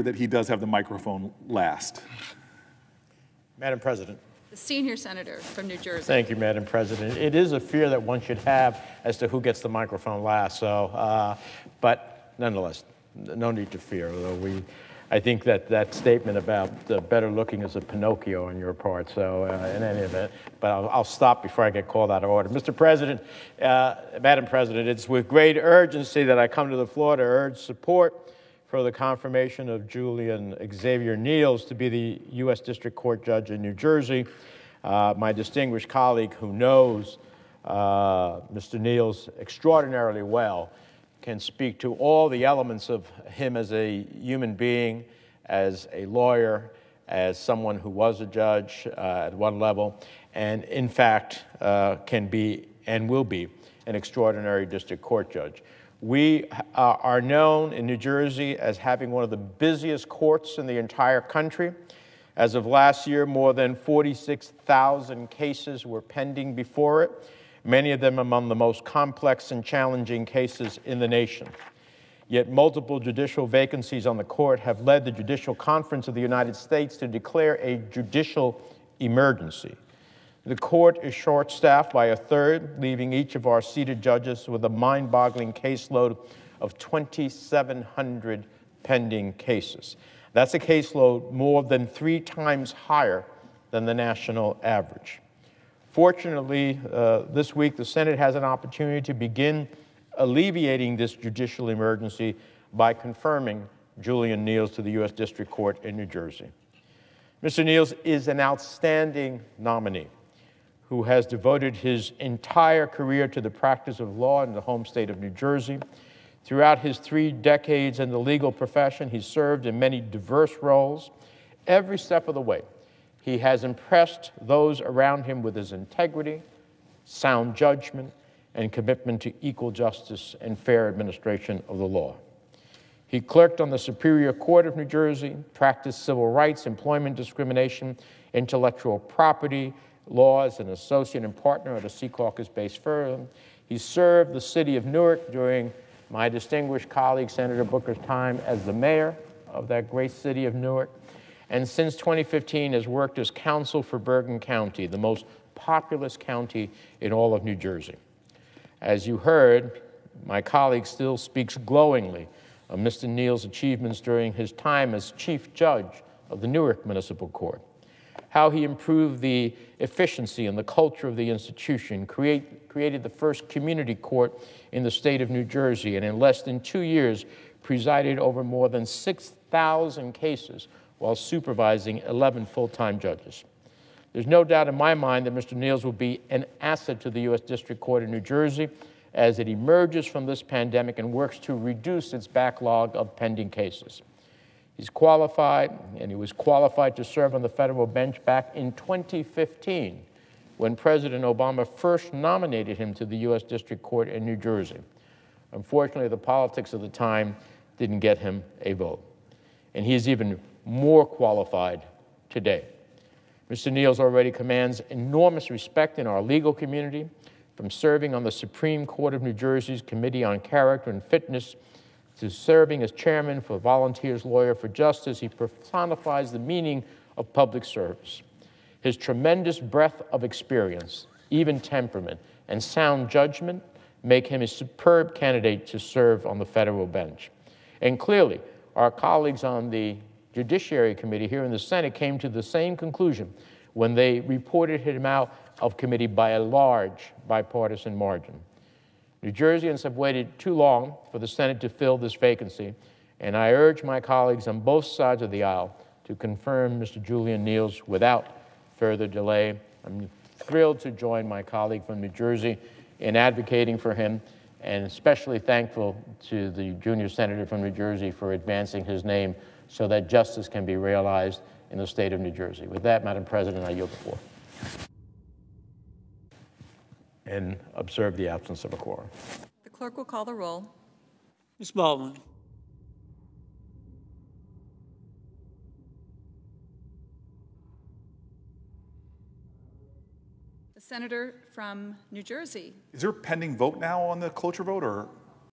that he does have the microphone last. Madam President. The senior senator from New Jersey. Thank you, Madam President. It is a fear that one should have as to who gets the microphone last. So, but nonetheless, no need to fear. Although I think that statement about better looking is a Pinocchio on your part. So, in any event, but I'll stop before I get called out of order. Mr. President, Madam President, it's with great urgency that I come to the floor to urge support for the confirmation of Julien Xavier Neals to be the U.S. District Court Judge in New Jersey. My distinguished colleague who knows Mr. Neals extraordinarily well can speak to all the elements of him as a human being, as a lawyer, as someone who was a judge at one level, and in fact can be and will be an extraordinary district court judge. We are known in New Jersey as having one of the busiest courts in the entire country. As of last year, more than 46,000 cases were pending before it, many of them among the most complex and challenging cases in the nation. Yet multiple judicial vacancies on the court have led the Judicial Conference of the United States to declare a judicial emergency. The court is short-staffed by a third, leaving each of our seated judges with a mind-boggling caseload of 2,700 pending cases. That's a caseload more than 3 times higher than the national average. Fortunately, this week the Senate has an opportunity to begin alleviating this judicial emergency by confirming Julien Neals to the U.S. District Court in New Jersey. Mr. Neals is an outstanding nominee who has devoted his entire career to the practice of law in the home state of New Jersey. Throughout his 3 decades in the legal profession, he served in many diverse roles. Every step of the way, he has impressed those around him with his integrity, sound judgment, and commitment to equal justice and fair administration of the law. He clerked on the Superior Court of New Jersey, practiced civil rights, employment discrimination, intellectual property law as an associate and partner at a Sea Caucus-based firm. He served the city of Newark during my distinguished colleague Senator Booker's time as the mayor of that great city of Newark, and since 2015 has worked as counsel for Bergen County, the most populous county in all of New Jersey. As you heard, my colleague still speaks glowingly of Mr. Neals' achievements during his time as chief judge of the Newark Municipal Court, how he improved the efficiency and the culture of the institution, created the first community court in the state of New Jersey, and in less than 2 years presided over more than 6,000 cases while supervising 11 full-time judges. There's no doubt in my mind that Mr. Neals will be an asset to the U.S. District Court in New Jersey as it emerges from this pandemic and works to reduce its backlog of pending cases. He's qualified, and he was qualified to serve on the federal bench back in 2015 when President Obama first nominated him to the U.S. District Court in New Jersey. Unfortunately, the politics of the time didn't get him a vote, and he is even more qualified today. Mr. Neals already commands enormous respect in our legal community, from serving on the Supreme Court of New Jersey's Committee on Character and Fitness to serving as chairman for Volunteers Lawyer for Justice. He personifies the meaning of public service. His tremendous breadth of experience, even temperament, and sound judgment make him a superb candidate to serve on the federal bench. And clearly, our colleagues on the Judiciary Committee here in the Senate came to the same conclusion when they reported him out of committee by a large bipartisan margin. New Jerseyans have waited too long for the Senate to fill this vacancy, and I urge my colleagues on both sides of the aisle to confirm Mr. Julien Neals without further delay. I'm thrilled to join my colleague from New Jersey in advocating for him, and especially thankful to the junior senator from New Jersey for advancing his name so that justice can be realized in the state of New Jersey. With that, Madam President, I yield the floor and observe the absence of a quorum. The clerk will call the roll. Ms. Baldwin. The senator from New Jersey. Is there a pending vote now on the cloture vote, or